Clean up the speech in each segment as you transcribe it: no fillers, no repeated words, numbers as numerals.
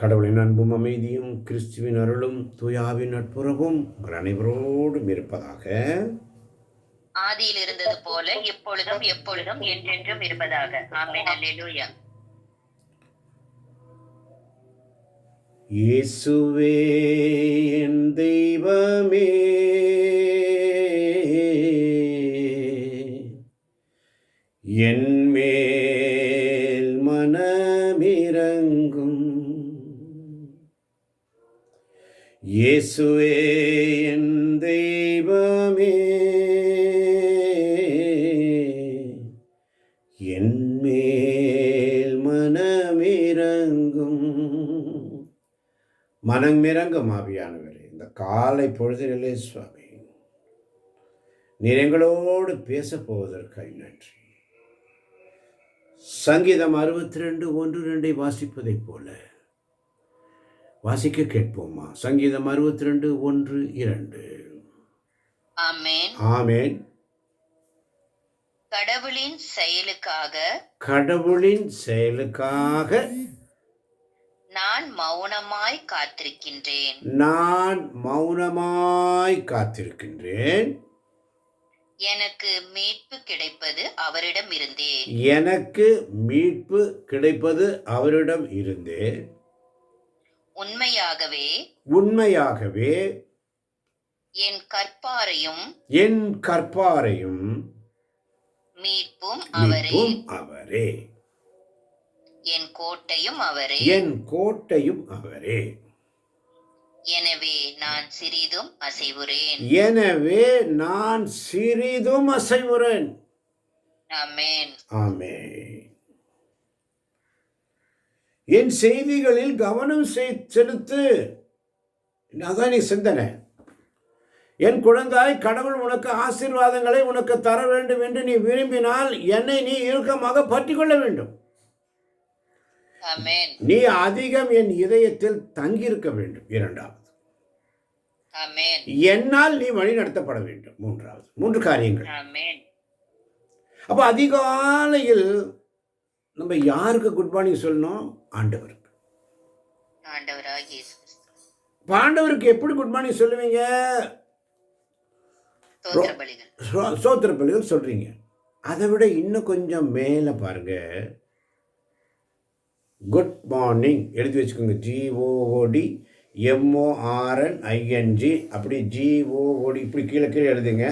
கடவுளின் அன்பும் அமைதியும் கிறிஸ்துவின் அருளும் தூயாவின் நட்புறவும் உங்கள் அனைவரோடும் இருப்பதாக. ஆதியில் இருந்தது போல எப்பொழுதும் எப்பொழுதும் என்றென்றும் இருப்பதாக. ஆமென். அல்லேலூயா. இயேசுவே என் தெய்வமே, என் மேல் மனமிரங்கும். இயேசுவே என் தெய்வமே, என் மேல் மனமிரங்கும். மனமிரங்கும் ஆவியானவரே, இந்த காலை பொழுதிலே சுவாமி நீர் எங்களோடு பேசப் போவதற்காக நன்றி. சங்கீதம் 62:1-2 வாசிப்பதைப் போல வாசிக்க கேட்போமா? சங்கீதம் 62:1-2. ஆமென். ஆமென். கடவுளின் செயலுக்காக நான் மௌனமாய் காத்திருக்கின்றேன். எனக்கு மீட்பு கிடைப்பது அவரிடம் இருந்தே. உண்மையாகவே என் கற்பாரையும் மீட்பும் அவரே, என் கோட்டையும் அவரே. எனவே நான் சிறிதும் அசைவுறேன். ஆமென். ஆமென். என் செய்திகளில் கவனம் செலுத்து. அதான் நீ சிந்தனை. என் குழந்தாய், கடவுள் உனக்கு ஆசீர்வாதங்களை உனக்கு தர வேண்டும் என்று நீ விரும்பினால் என்னை நீ இறுக்கமாக பற்றி கொள்ள வேண்டும். ஆமென். நீ அதிகம் என் இதயத்தில் தங்கியிருக்க வேண்டும். இரண்டாவது, ஆமென். என்னால் நீ வழி நடத்தப்பட வேண்டும். மூன்றாவது, 3 காரியங்கள். ஆமென். அப்ப அதிகாலையில் நம்ம யாருக்கு குட் மார்னிங் சொல்லணும்? ஆண்டவருக்கு. ஆண்டவராகிய இயேசு கிறிஸ்து. ஆண்டவருக்கு எப்படி குட் மார்னிங் சொல்லுவீங்க? ஸ்தோத்திர பலிகள் சொல்றீங்க. அதை விட இன்னும் கொஞ்சம் மேலே பாருங்க. குட் மார்னிங் எழுதி வச்சுக்கோங்க. GOODMORNING. அப்படி GOOD இப்படி கீழே எழுதுங்க.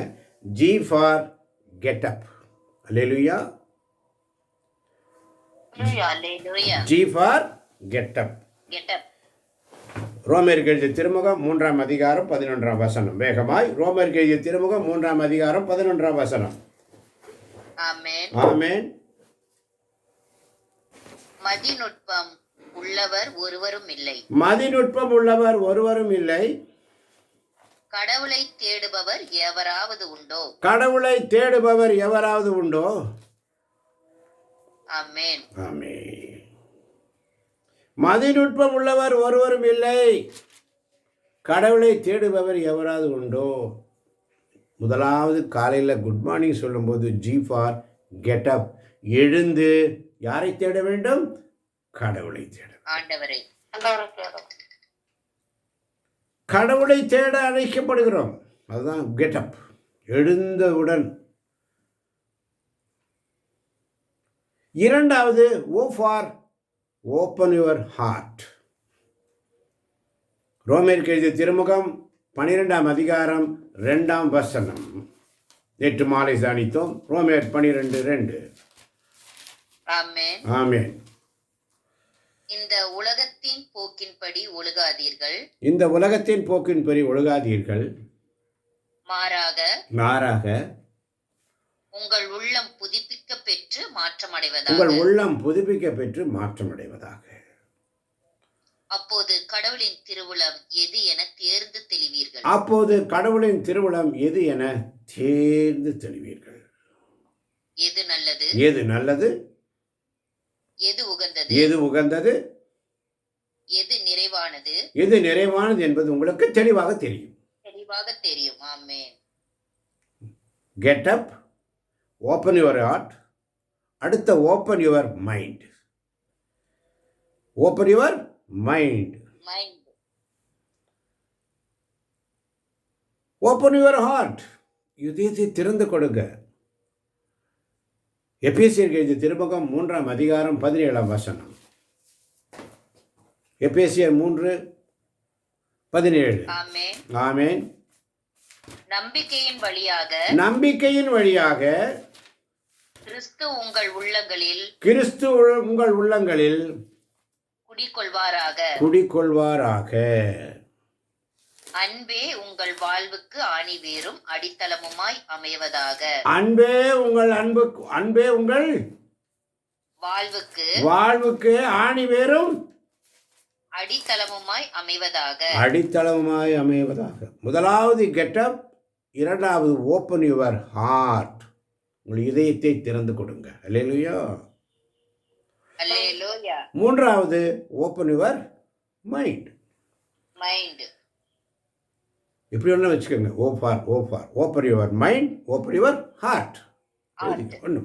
G for get up. Hallelujah. G for get up. ரோமருக்கு எழுதிய திருமுகம் 3ஆம் அதிகாரம் 11ஆம் வசனம். வேகமாய் ரோமருக்கு எழுதிய திருமுகம் 3ஆம் அதிகாரம் 11ஆம் வசனம். ஆமென். ஆமென். மதிநுட்பம் உள்ளவர் ஒருவரும் இல்லை. கடவுளை தேடுபவர் எவராவது உண்டோ? ஆமென். ஆமென். மதிநுட்பம் உள்ளவர் ஒருவரும் இல்லை. கடவுளை தேடுபவர் எவராவது உண்டோ? முதலாவது காலையில் குட் மார்னிங் சொல்லும்போது G ஃபார் கெட் அப். எழுந்து யாரை தேட வேண்டும்? கடவுளை தேட. கடவுளை தேட அழைக்கப்படுகிறோம். அதுதான் கெட் அப். எழுந்தவுடன். இரண்டாவது, O for open your heart. ரோமருக்கு எழுதிய திருமுகம் 12ஆம் அதிகாரம் 2ஆம் வசனம். நேற்று மாலை தியானித்தோம். ரோமர் 12:2. ஆமென். ஆமென். இந்த உலகத்தின் போக்கின்படி ஒழுகாதீர்கள். மாறாக உங்கள் உள்ளம் புதுப்பிக்க பெற்று மாற்றமடைவதாக. அப்போது கடவுளின் திருவுளம் எது என தேர்ந்து தெளிவீர்கள். எது நல்லது, எது உகந்தது, எது நிறைவானது என்பது உங்களுக்கு தெளிவாக தெரியும். ஆமென். Get up, open your heart. அடுத்த open your mind. Open your mind. Mind. Open your heart. இதயத்தை திறந்து கொடுங்க. எபேசியர் எழுதிய திருமுகம் 3ஆம் அதிகாரம் 17ஆம் வசனம். எபேசியர் 3:17. ஆமென். ஆமென். நம்பிக்கையின் வழியாக நம்பிக்கையின் வழியாக கிறிஸ்து உங்கள் உள்ளங்களில் கிறிஸ்து உங்கள் உள்ளங்களில் குடிகொள்வாராக. குடிகொள்வாராக. அன்பே உங்கள் வாழ்வுக்கு ஆணிவேரும் அடித்தளமுமாய் அமைவதாக. அன்பே உங்கள் அன்பே உங்கள் வாழ்வுக்கு ஆணிவேரும் அடித்தளமுமாய் அமைவதாக. அடித்தளமுமாய் அமைவதாக. முதலாவது கெட்டப், இரண்டாவது ஓப்பன் யுவர் ஹார்ட். உங்கள் இதயத்தை திறந்து கொடுங்க. அல்லேலூயா. அல்லேலூயா. மூன்றாவது ஓப்பன் யுவர் மைண்ட். மைண்ட். இப்படி ஒன்று வச்சுக்கோங்க. Open your mind, open your heart. ஒன்று.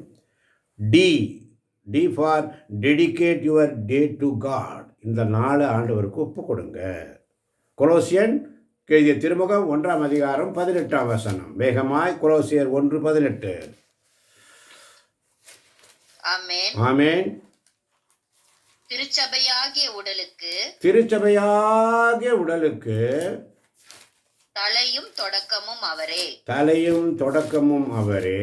D for dedicate your day to God. இந்த நாளை ஆண்டவருக்கு ஒப்பு கொடுங்க. கொலோசியன் எழுதிய திருமுகம் 1ஆம் அதிகாரம் 18ஆம் வசனம். வேகமாய் கொலோசியர் 1:18. ஆமென். ஆமென். திருச்சபையாகிய உடலுக்கு தலையும் தொடக்கமும் அவரே.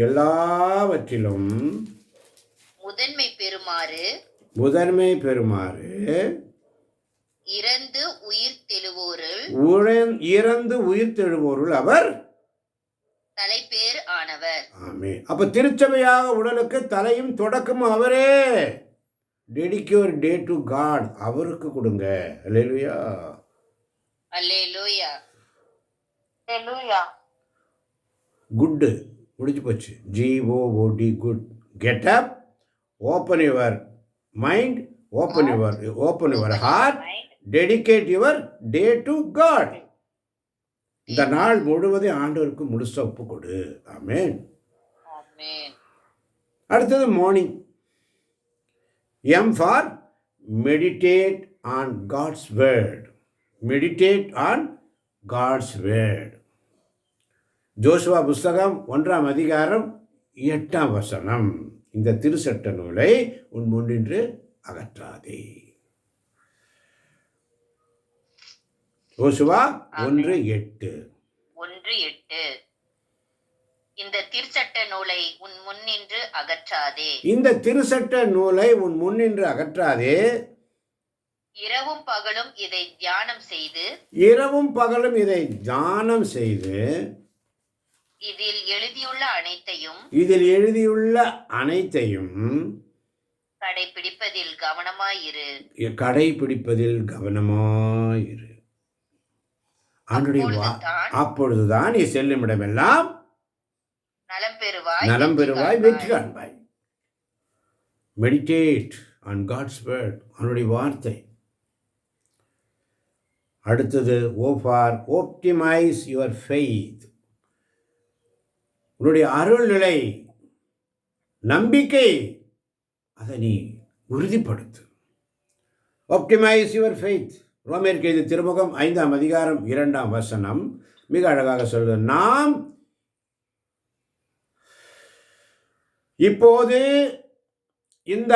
எல்லாவற்றிலும் முதன்மை பெறுமாறு இறந்து உயிர்த்தெழுவோருள் அவர் தலைப்பேர் ஆனவர். ஆமென். அப்ப திருச்சபையாக உடலுக்கு தலையும் தொடக்கமும் அவரே. Dedicate day to God. அவருக்கு கொடுங்க. அல்லேலூயா. அல்லேலூயா. அல்லேலூயா. குட் முடிஞ்சு போச்சு. GOOD good. Get up, open your mind, open your heart, dedicate your day to God. இந்த நாள் முழுவதும் ஆண்டவருக்கு முழுசா ஒப்பு கொடு. ஆமென். அடுத்தது morning. M for meditate on God's word. Meditate on God's word. Joshua புஸ்தகம் 1ஆம் அதிகாரம் 8ஆம் வசனம். இந்த திருச்சட்ட நூலை உன் முன்னின்று அகற்றாதே. யோசுவா 1:8. இந்த திருச்சட்ட நூலை உன் முன்னின்று அகற்றாதே. இந்த திருச்சட்ட நூலை உன் முன்னின்று அகற்றாதே. இரவும் பகலும் இதை தியானம் செய்து இதில் எழுதியுள்ள அனைத்தையும் கடைபிடிப்பதில் கவனமாயிரு. அப்பொழுதுதான் நீ செல்லும் இடமெல்லாம் நலம் பெறுவாய், வெற்றி காண்பாய். Meditate on God's word. அவனுடைய வார்த்தை. அடுத்தது ஆப்டிமைஸ் யுவர் ஃபெய்த். உன்னுடைய அருள்நிலை, நம்பிக்கை, அதை நீ உறுதிப்படுத்து. Optimise your faith. ரோமேயருக்கு எழுதிய திருமுகம் 5ஆம் அதிகாரம் 2ஆம் வசனம் மிக அழகாக சொல்கிறது. நாம் இப்போது இந்த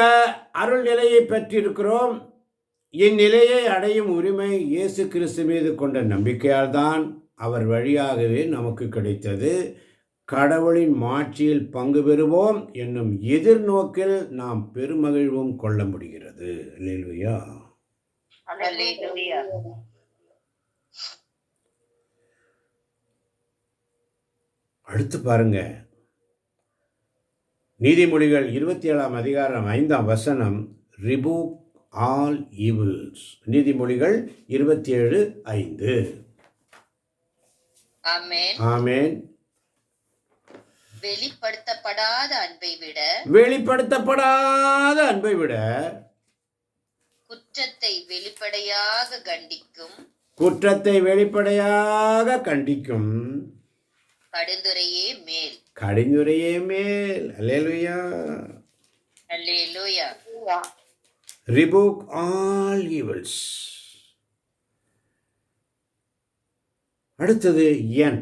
அருள் நிலையை பெற்றிருக்கிறோம். இந்நிலையை அடையும் உரிமை இயேசு கிறிஸ்து மீது கொண்ட நம்பிக்கையால் தான் அவர் வழியாகவே நமக்கு கிடைத்தது. கடவுளின் மாட்சியில் பங்கு பெறுவோம் என்னும் எதிர்நோக்கில் நாம் பெருமகிழ்வும் கொள்ள முடிகிறது. அல்லேலூயா. அடுத்து பாருங்க, நீதிமொழிகள் 27ஆம் அதிகாரம் 5ஆம் வசனம். ரிபூக் ஆல் ஈவில்ஸ். நீதிமொழிகள் 27:5. ஆமென். வெளிப்படுத்தப்படாத அன்பை விட குற்றத்தை வெளிப்படையாக கண்டிக்கும் கடிந்துரையே மேல். அல்லேலூயா. அல்லேலூயா. rebuke all evils. அடுத்தது N.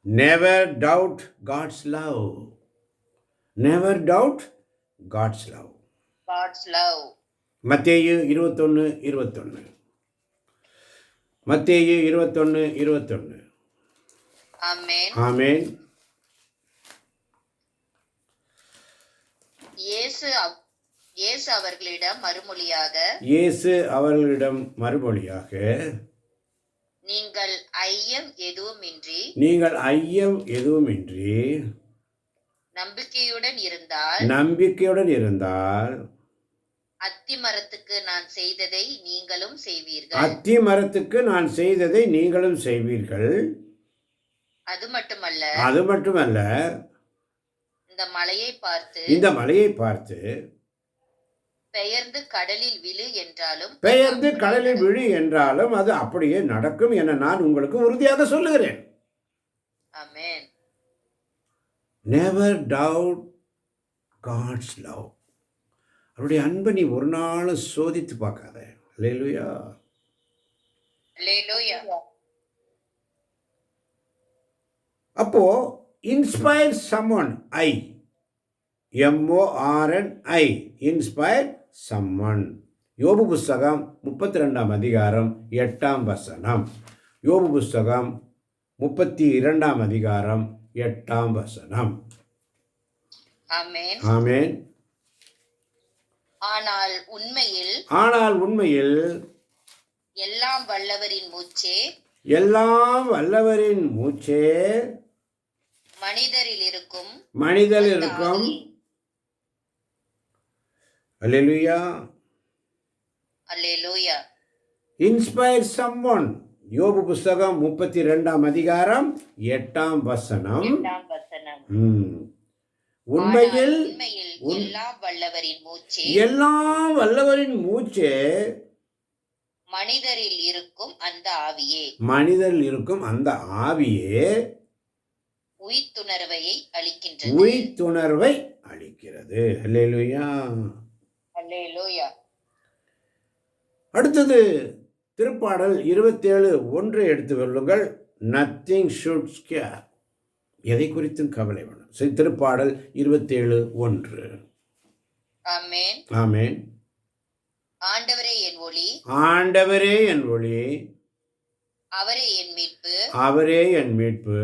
Never doubt God's love. Never doubt God's love. God's love. மத்தேயு 21:21. மத்தேயு 21:21. Amen. ஆமென். இயேசு அவர்களிடம் மறுமொழியாக, இயேசு அவர்களிடம் மறுமொழியாக, நீங்கள் ஐயம் எதுவுமின்றி நம்பிக்கையுடன் இருந்தால் அத்திமரத்துக்கு நான் செய்ததை நீங்களும் செய்வீர்கள். அது மட்டுமல்ல, இந்த மலையை பார்த்து பெயர்ந்து கடலில் விழு என்றாலும் அது அப்படியே நடக்கும் என நான் உங்களுக்கு உறுதியாக சொல்லுகிறேன். ஆமென். Never doubt God's love. அவருடைய அன்பை நீ ஒரு நாளும் சோதித்து பார்க்காத. அல்லேலூயா. அல்லேலூயா. அப்போ inspire someone, MORNI, inspire someone. யோபு புஸ்தகம் 32 அதிகாரம் 8 வசனம். யோபு புஸ்தகம் 32 அதிகாரம் 8 வசனம். ஆமென். ஆமென். ஆனால் உண்மையில் எல்லாம் வல்லவரின் மூச்சே மனிதரில் இருக்கும். அல்லேலூயா. அல்லேலூயா. Inspire someone. யோபு புஸ்தகம் 32 அதிகாரம் 8 வசனம். உண்மையில் எல்லாம் வல்லவரின் மூச்சே மனிதரில் இருக்கும் அந்த ஆவியே உயிர்த்துணர்வை அளிக்கிறது. அல்லேலூயா. அல்லேலூயா. அடுத்தது திருப்பாடல் 27:1 எடுத்து கொள்ளுங்கள். Nothing should scare. எதை குறித்தும் கவலை வேணும். திருப்பாடல் 27:1. ஆமென். ஆமென். ஆண்டவரே என் ஒளி, அவரே என் மீட்பு.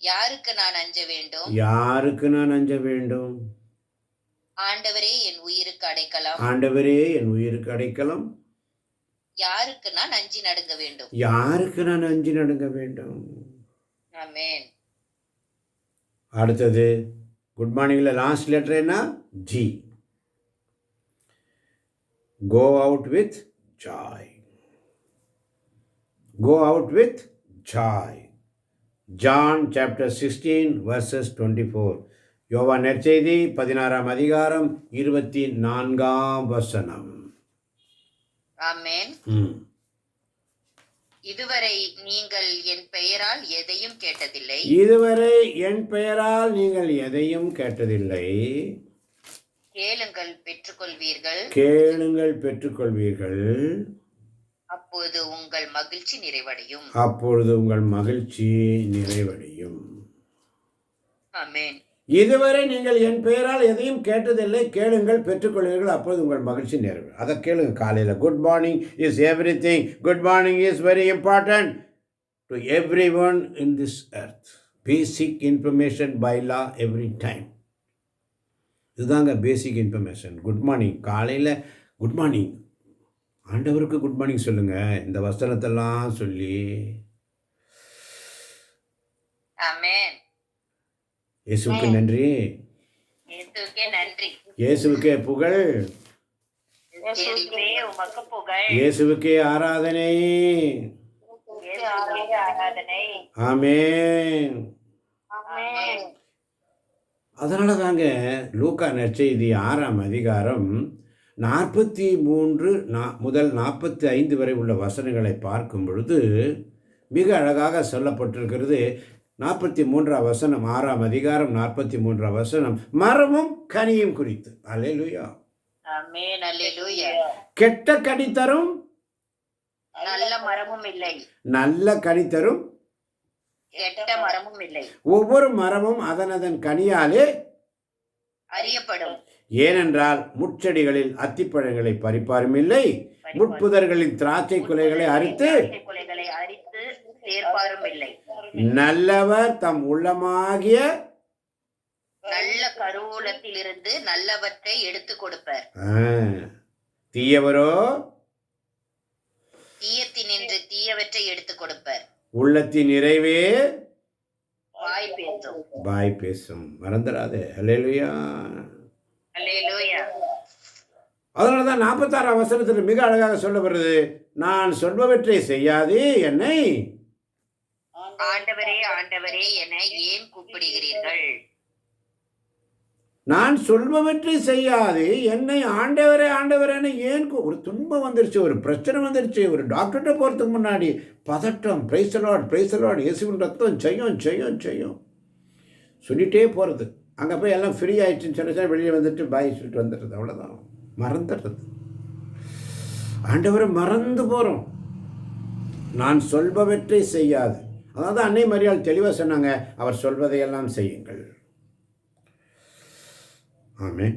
யாருக்கு நான் அஞ்ச வேண்டும்? ஆண்டவரே என் உயிருக்கு அடைக்கலம். யாருக்கு நான் அஞ்சி நடுங்க வேண்டும்? ஆமென். அடுத்தது குட் மார்னிங்ல லாஸ்ட் லெட்டர் என்ன? G. Go out with joy. John chapter 16 verses 24. யோவான் நற்செய்தி 16 அதிகாரம் 24 வசனம். ஆமென். இதுவரை நீங்கள் என் பெயரால் எதையும் கேட்டதில்லை. கேளுங்கள் பெற்றுக்கொள்வீர்கள். அப்பொழுது உங்கள் மகிழ்ச்சி நிறைவடையும். ஆமென். இதுவரை நீங்கள் என் பெயரால் எதையும் கேட்டதில்லை, கேளுங்கள் பெற்றுக்கொள்வீர்கள், அப்போது உங்கள் மகிழ்ச்சி நிறைவேறும். அதை கேளுங்க காலையில். Good morning is everything. Good morning is very important to every one in this earth. Basic information by law every time. இதுதாங்க பேசிக் இன்ஃபர்மேஷன். குட் மார்னிங் காலையில் குட் மார்னிங். ஆண்டவருக்கு குட் மார்னிங் சொல்லுங்கள் இந்த வசனத்தெல்லாம் சொல்லி. ஆமென். இயேசுவுக்கு நன்றி. இயேசுவுக்கே புகழ். இயேசுவுக்கே ஆராதனை. ஆமென். அதனால தாங்க லூக்கா நற்செய்தி 6 அதிகாரம் 43 முதல் 45 வரை உள்ள வசனங்களை பார்க்கும் பொழுது மிக அழகாக சொல்லப்பட்டிருக்கிறது. 43 வசனம், 6 அதிகாரம் 43 வசனம், மரமும் கனியும் குறித்து. அல்லேலூயா. ஆமென். அல்லேலூயா. கெட்ட கனி தரும் நல்ல மரமும் இல்லை, நல்ல கனி தரும். கெட்ட மரமும் இல்லை. ஒவ்வொரு மரமும் அதனதன் கனியாலே அறியப்படும். ஏனென்றால் முட்செடிகளில் அத்திப்பழங்களை பறிப்பாரும் இல்லை, முட்புதர்களின் திராட்சை குலைகளை அறுத்து திராட்சை குலைகளை அரித்து சேர்ப்பாரும் இல்லை. நல்லவர் தம் உள்ளமாகிய நல்ல கருவூலத்திலிருந்து நல்லவற்றை எடுத்து கொடுப்பர். தீயவரோ தீயத்தினின்று தீயவற்றை எடுத்து கொடுப்பர். உள்ளத்தின் நிறைவே வாய் பேசும். பாய் பேசும். மறந்துடாதே. அல்லேலூயா. அல்லேலூயா. அதனாலதான் 46ஆம் வசனத்தில் மிக அழகாக சொல்லப்படுறது, நான் சொல்பவற்றை செய்யாதே என்னை ஆண்டவரே ஆண்டவரே என ஏன் கூப்பிடுகிறீர்கள்? நான் சொல்பவற்றை செய்யாதே என்னை ஆண்டவரே ஆண்டவரேன்னு ஏன் ஒரு துன்பம் வந்துருச்சு, ஒரு பிரச்சனை வந்துருச்சு, ஒரு டாக்டர்கிட்ட போகிறதுக்கு முன்னாடி பதட்டம், பிரைசலாட் இயேசுவின் ரத்தம் செய்யும் செய்யும் செய்யும் சொல்லிகிட்டே போகிறது. அங்கே போய் எல்லாம் ஃப்ரீ ஆயிடுச்சுன்னு சொன்னா வெளியே வந்துட்டு பாய் சொல்லிட்டு வந்துடுறது. அவ்வளோதான், மறந்துடுறது. ஆண்டவரை மறந்து போகிறோம். நான் சொல்பவற்றை செய்யாது. அதாவது அன்னை மரியாள் தெளிவாக சொன்னாங்க, அவர் சொல்வதையெல்லாம் செய்யுங்கள். ஆமென்.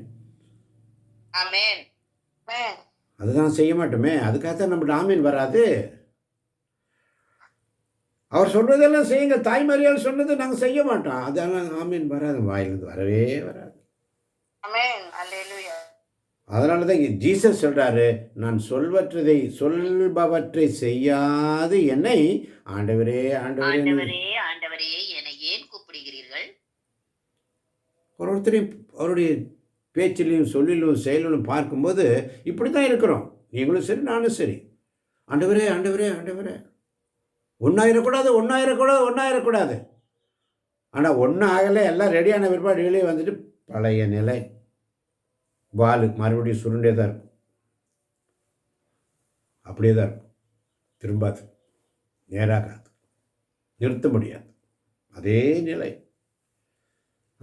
ஆமென். அதுதான் செய்ய மாட்டோமே, அதுக்காகத்தான் நம்மகிட்ட ஆமீன் வராது. அவர் சொல்றதெல்லாம் செய்யுங்க, தாய்மரியால் சொன்னது நாங்கள் செய்ய மாட்டோம், அதெல்லாம் ஆமீன் வராது, வாயிலிருந்து வரவே வராது. ஆமென். அல்லேலூயா. அதனால தான் ஜீசஸ் சொல்றாரு, நான் சொல்பவற்றை செய்யாது என்னை ஆண்டவரே ஆண்டவரே. ஆண்டவரே ஆண்டவரே என ஏன் கூப்பிடுகிறீர்கள்? ஒருத்தரையும் அவருடைய பேச்சிலையும் சொல்லிலும் செயலிலும் பார்க்கும்போது இப்படி தான் இருக்கிறோம். நீங்களும் சரி நானும் சரி. ஆண்டவரே ஆண்டவரே ஆண்டவரே. ஒன்றாயிரக்கூடாது. ஆனால் ஒன்றும் ஆகலை, எல்லாம் ரெடியான பிற்பாடு வெளியே வந்துட்டு பழைய நிலை வால் மறுபடியும் சுருண்டே தான் இருக்கும். அப்படியே தான் இருக்கும், திரும்பாது, நேராகாது, நிறுத்த முடியாது, அதே நிலை.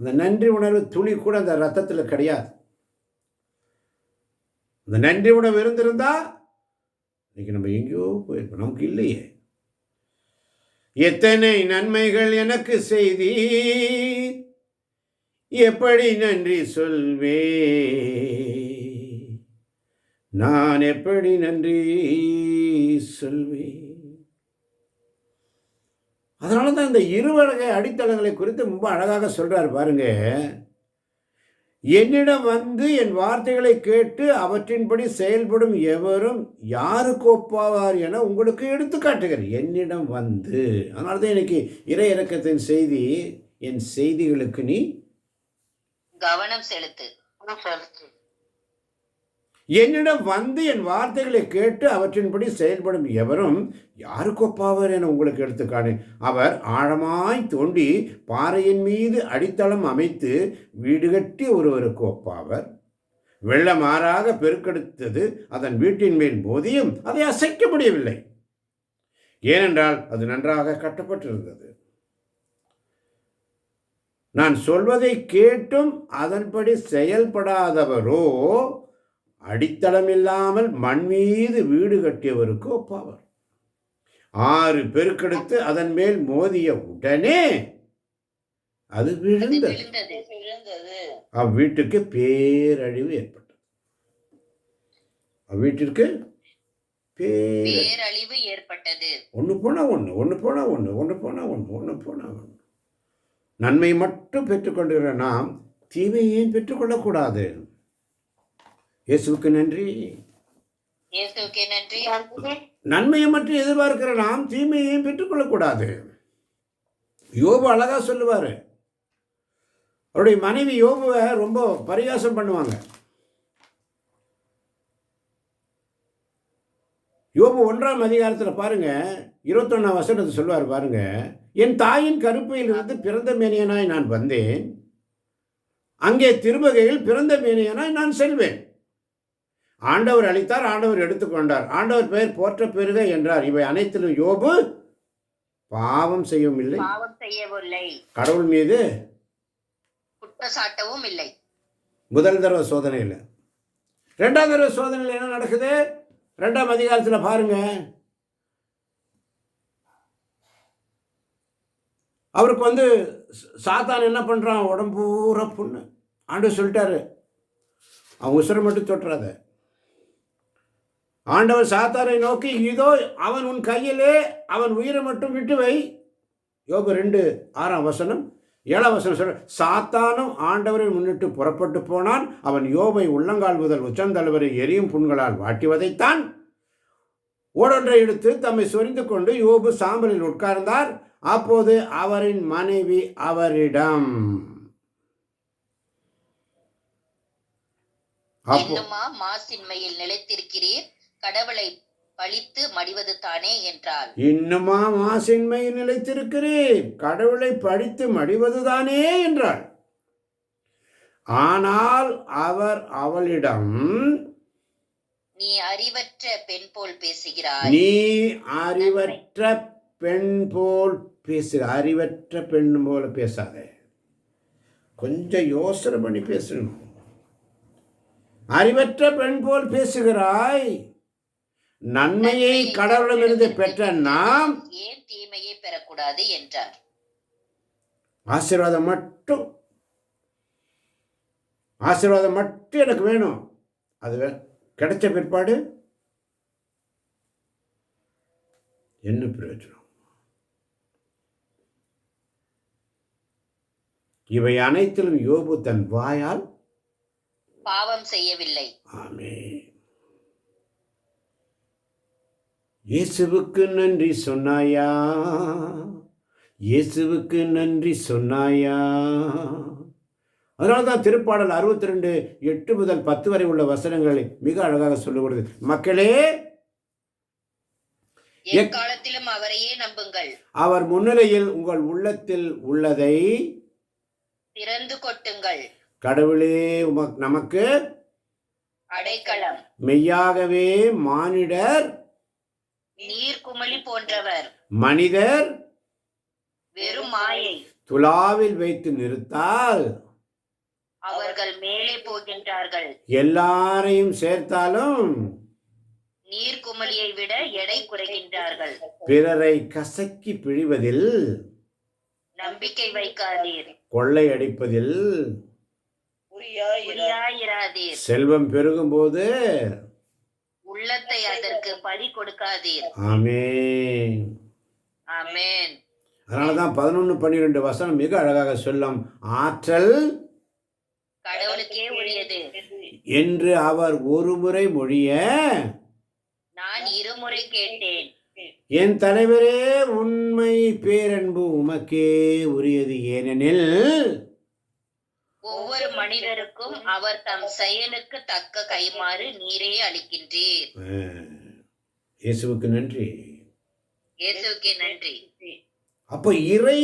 அந்த நன்றி உணர்வு துளி கூட அந்த ரத்தத்தில் கிடையாது. அந்த நன்றி உணர்வு இருந்திருந்தா இன்னைக்கு நம்ம எங்கேயோ போயிருப்போம். நமக்கு இல்லையே. எத்தனை நன்மைகள் எனக்கு செய்தி, எப்படி நன்றி சொல்வே, நான் எப்படி நன்றி சொல்வேன். அதனால தான் இந்த இருவகை அடித்தளங்களை குறித்து ரொம்ப அழகாக சொல்றார் பாருங்க. என்னிடம் வந்து என் வார்த்தைகளை கேட்டு அவற்றின்படி செயல்படும் எவரும் யாருக்கு ஒப்பாவார் என உங்களுக்கு எடுத்து காட்டுகிறேன். என்னிடம் வந்து, அதனால தான் இன்னைக்கு இறை இறக்கத்தின் செய்தி, என் செய்திகளுக்கு நீ கவனம் செலுத்து. என்னிடம் வந்து என் வார்த்தைகளை கேட்டு அவற்றின்படி செயல்படும் எவரும் யாருக்கு ஒப்பாவர் என உங்களுக்கு எடுத்துக்காடு. அவர் ஆழமாய் தோண்டி பாறையின் மீது அடித்தளம் அமைத்து வீடு கட்டி ஒருவருக்கு ஒப்பாவர். வெள்ளமாறாக பெருக்கெடுத்தது அதன் வீட்டின் மேல் மோதியும் அதை அசைக்க முடியவில்லை, ஏனென்றால் அது நன்றாக கட்டப்பட்டிருந்தது. நான் சொல்வதை கேட்டும் அதன்படி செயல்படாதவரோ அடித்தளம் இல்லாமல் மண் மீது வீடு கட்டியவருக்கு ஒப்பாவர். 6 பெருக்கெடுத்து அதன் மேல் மோதிய உடனே அது விழுந்தது. அவ்வீட்டுக்கு பேரழிவு ஏற்பட்டது. அவ்வீட்டிற்கு பேரழிவு ஏற்பட்டது. ஒன்று போனா ஒன்று. நன்மை மட்டும் பெற்றுக்கொண்டிருக்கிற நாம் தீமையை ஏன் பெற்றுக்கொள்ளக்கூடாது? இயேசுவுக்கு நன்றி. நன்மையை மட்டும் எதிர்பார்க்கிற நாம் தீமையையும் பெற்றுக்கொள்ளக்கூடாது. யோபு அழகா சொல்லுவாரு. அவருடைய மனைவி யோபுவை ரொம்ப பரிகாசம் பண்ணுவாங்க. யோபு 1ஆம் அதிகாரத்தில் பாருங்க, 21ஆம் வசனத்தை சொல்லுவார் பாருங்க. என் தாயின் கருப்பையிலிருந்து பிறந்த மேனியனாய் நான் வந்தேன், அங்கே திரும்பகையில் பிறந்த மேனியனாய் நான் செல்வேன். ஆண்டவர் அளித்தார், ஆண்டவர் எடுத்துக்கொண்டார், ஆண்டவர் பெயர் போற்ற பெறுக என்றார். இவை அனைத்திலும் யோபு பாவம் செய்யவும் இல்லை, கடவுள் மீது குற்றச்சாட்டவும் இல்லை. முதல் தடவை சோதனை இல்லை. ரெண்டாவது தடவை சோதனையில் என்ன நடக்குது? 2ஆம் அதிகாரத்தில் பாருங்க. அவருக்கு சாத்தான் என்ன பண்ணுறான்? உடம்பு பூரா புண்ணு. ஆண்டவர் சொல்லிட்டாரு, அவன் உசுரை மட்டும் தொட்டுறாத. ஆண்டவர் சாத்தானை நோக்கி, இதோ அவன் உன் கையிலே, அவன் உயிரை மட்டும் விட்டு வை. யோபு 2:6 7 சொல்ற, சாத்தானும் ஆண்டவரை முன்னிட்டு புறப்பட்டு போனான். அவன் யோபை உள்ளங்கால் முதல் உச்சந்தலைவரை எரியும் புண்களால் வாட்டி வதைத்தான். ஓடொன்றை எடுத்து தம்மை சொரிந்து கொண்டு யோபு சாம்பலில் உட்கார்ந்தார். அப்போது அவரின் மனைவி அவரிடம், இன்னுமா மாசின்மையில் நிலைத்திருக்கிறீர், கடவுளை பழித்து மடிவது தானே என்றாள். இன்னுமா மாசின்மையில் நிலைத்திருக்கிறீர், கடவுளை பழித்து மடிவதுதானே என்றாள். ஆனால் அவர் அவளிடம், நீ அறிவற்ற பெண் போல் பேசுகிறாய். நீ அறிவற்ற பெண் போல் பேசு. அறிவற்ற பெண் போல பேசாத, கொஞ்சம் யோசனை பண்ணி பேசணும். அறிவற்ற பெண் போல் பேசுகிறாய். நன்மையை கடவுளிடமிருந்து பெற்ற நாம் ஏன் தீமையை பெறக்கூடாது என்றார். ஆசீர்வாதம் மட்டும் எனக்கு வேணும். அது கிடைச்ச பிற்பாடு என்ன பிரயோஜனம்? இவை அனைத்திலும் யோபு தன் வாயால் பாவம் செய்யவில்லை. ஆமென். இயேசுவுக்கு நன்றி சொன்னாயா? இயேசுவுக்கு நன்றி சொன்னாயா? அதனால தான் திருப்பாடல் 62:8 முதல் 10 வரை உள்ள வசனங்களை மிக அழகாக சொல்லுகிறது. மக்களே, எக்காலத்திலும் அவரையே நம்புங்கள். அவர் முன்னிலையில் உங்கள் உள்ளத்தில் உள்ளதை திறந்து கொட்டுங்கள். கடவுளே நமக்கு அடைக்கலம். மெய்யாகவே மானிடர் நீர்க்குமிழி போன்றவர். மனிதர் வெறும் மாயை. துலாவில் வைத்து நிறுத்தால் அவர்கள் மேலே போகின்றார்கள். எல்லாரையும் சேர்த்தாலும் நீர்க்குமிழியை விட எடை குறைகின்றார்கள். பிறரை கசக்கி பிழிவதில் நம்பிக்கை வைக்காதீர். கொள்ளையடிப்பதில் குறியாயிராதீர். செல்வம் பெருகும் போது உள்ளத்தை அதற்கு பறி கொடுக்காதீர். ஆமென். ஆமென். அதனாலதான் 11-12 வசனம் மிக அழகாக சொல்லும். ஆற்றல் கடவுளுக்கே உரியது என்று அவர் ஒருமுறை மொழிய நான் இருமுறை கேட்டேன். என் தலைவரே, உண்மை பேரன்பு உமக்கே உரியது. ஏனெனில் ஒவ்வொரு மனிதருக்கும் அவர் தம் செயலுக்கு தக்க கைமாறு நீரே அளிக்கின்றீர். இயேசுவுக்கு நன்றி. இயேசுவுக்கே நன்றி. அப்போ இறை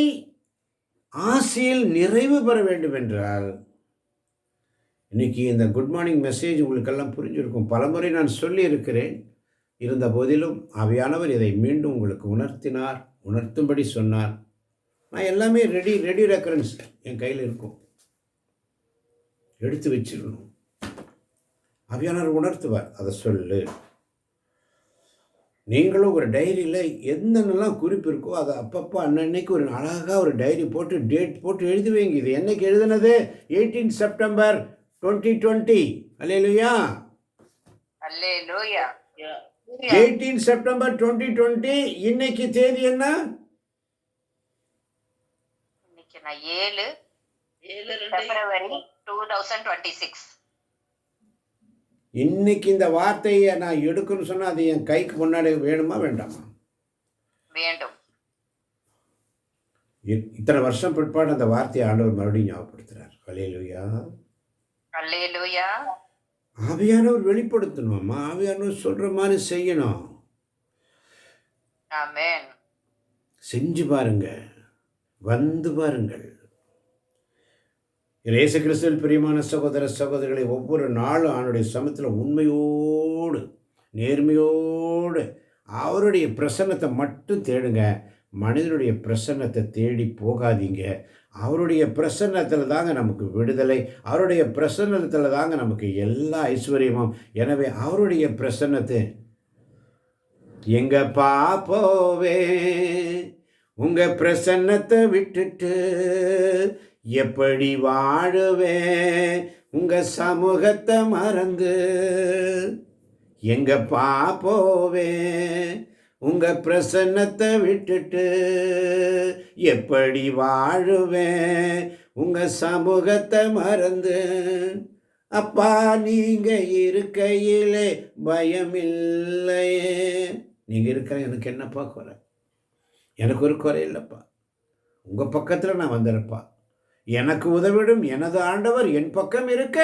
ஆசையில் நிறைவு பெற வேண்டும் என்றால், இன்னைக்கு இந்த குட் மார்னிங் மெசேஜ் உங்களுக்கெல்லாம் புரிஞ்சிருக்கும். பலமுறை நான் சொல்லி இருக்கிறேன். இருந்த போதிலும் ஆவியானவர் இதை மீண்டும் உங்களுக்கு உணர்த்தும்படி சொன்னார். நான் எல்லாமே ரெடி ரெஃபரன்ஸ் என் கையில் இருக்கும், எடுத்து வச்சிடணும். ஆவியானவர் உணர்த்துவார், அதை சொல்லு. நீங்களும் ஒரு டைரியில் என்னென்னலாம் குறிப்பு இருக்கோ அதை அப்பப்போ அன்னன்னைக்கு ஒரு அழகாக ஒரு டைரி போட்டு டேட் போட்டு எழுதி வைங்க. இது என்னைக்கு எழுதுனது? 18 செப்டம்பர் 2020. அல்லேலூயா. அல்லேலூயா. 18 செப்டம்பர் 2020. இன்னைக்கு தேதி என்ன? இன்னைக்கு நான் 7 பிப்ரவரி 2026. இன்னைக்கு இந்த வார்த்தையை நான் எடுக்கணும்னு சொன்னால் அது என் கைக்கு முன்னாடி வேணுமா வேண்டாமா? வேண்டும். இத்தனை வருஷம் பிற்பாடு அந்த வார்த்தையை ஆண்டவர் மறுபடியும் ஞாபகப்படுத்துறார். அல்லேலூயா. அல்லேலூயா. ஆவியானவர் வெளிப்படுத்தணுமா? ஆவியானவர் சொல்ற மாதிரி செய்யணும். ஆமென். செஞ்சு பாருங்க, வந்து பாருங்கள். இயேசு கிறிஸ்துவில் பிரியமான சகோதர சகோதரிகளை, ஒவ்வொரு நாளும் அவனுடைய சமூகத்தில் உண்மையோடு நேர்மையோடு அவருடைய பிரசன்னத்தை மட்டும் தேடுங்க. மனிதனுடைய பிரசன்னத்தை தேடி போகாதீங்க. அவருடைய பிரசன்னத்தில் தாங்க நமக்கு விடுதலை, அவருடைய பிரசன்னத்தில் தாங்க நமக்கு எல்லா ஐஸ்வர்யமும். எனவே அவருடைய பிரசன்னத்தை எங்கப்பா போவேன் உங்க பிரசன்னத்தை விட்டுட்டு, எப்படி வாழுவேன் உங்க சமூகத்தை மறந்து, எங்கப்பா போவேன் உங்க பிரசன்னத்தை விட்டுட்டு, எப்படி வாழுவேன் உங்க சமூகத்தை மறந்து. அப்பா நீங்க இருக்கையிலே பயமில்லையே. நீங்க இருக்கிற எனக்கு என்னப்பா குறை? எனக்கு ஒரு குறை இல்லைப்பா. உங்க பக்கத்தில் நான் வந்துடுறப்பா. எனக்கு உதவிடும் எனது ஆண்டவர் என் பக்கம் இருக்க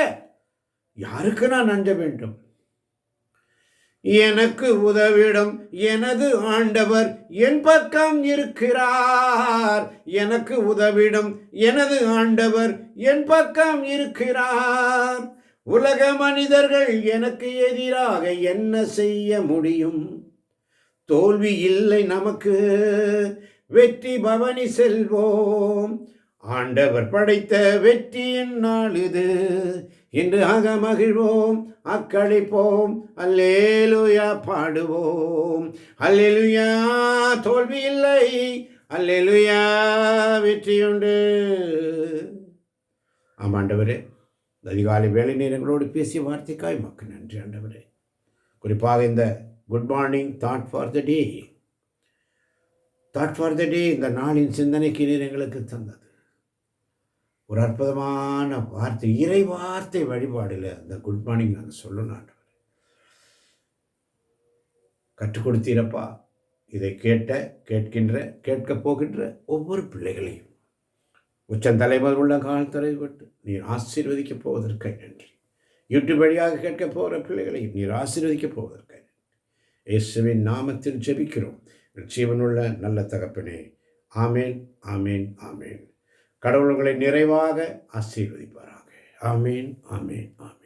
யாருக்கு நான் நஞ்ச வேண்டும்? எனக்கு உதவிடும் எனது ஆண்டவர் என் பக்கம் இருக்கிறார். எனக்கு உதவிடும் எனது ஆண்டவர் என் பக்கம் இருக்கிறார். உலக மனிதர்கள் எனக்கு எதிராக என்ன செய்ய முடியும்? தோல்வி இல்லை நமக்கு, வெற்றி பவனி செல்வோம். ஆண்டவர் படைத்த வெற்றியின் நாள் இது. இன்று மகிழ்வோம், அக்களிப்போம், அல்லேலூயா பாடுவோம். அல்லேலூயா தோல்வி இல்லை, அல்லேலூயா வெற்றியுண்டு. ஆமாண்டவரே, அதிகாலை வேலை நேரங்களோடு பேசிய வார்த்தைக்காய் மக்கள் நன்றி ஆண்டவரே. குறிப்பாக இந்த good morning thought for the day, thought for the day இந்த நாளின் சிந்தனைக்கு நீர் எங்களுக்கு தந்தது ஒரு அற்புதமான வார்த்தை, இறை வார்த்தை வழிபாடில் அந்த குட் மார்னிங் நாங்கள் சொல்லணும் ஆண்டவரே. கற்றுக் கொடுத்தீரப்பா. இதை கேட்கப் போகின்ற ஒவ்வொரு பிள்ளைகளையும் உச்சந்தலைவர் உள்ள காலத்தலை விட்டு நீர் ஆசீர்வதிக்கப் போவதற்காக நன்றி. யூடியூப் வழியாக கேட்கப் போகிற பிள்ளைகளையும் நீர் ஆசீர்வதிக்கப் போவதற்காக இயேசுவின் நாமத்தில் ஜெபிக்கிறோம் ஜீவனுள்ள நல்ல தகப்பனே. ஆமேன், ஆமேன், ஆமேன். கடவுள்களை நிறைவாக ஆசீர்வதிப்பாராக. ஆமேன், ஆமேன், ஆமேன்.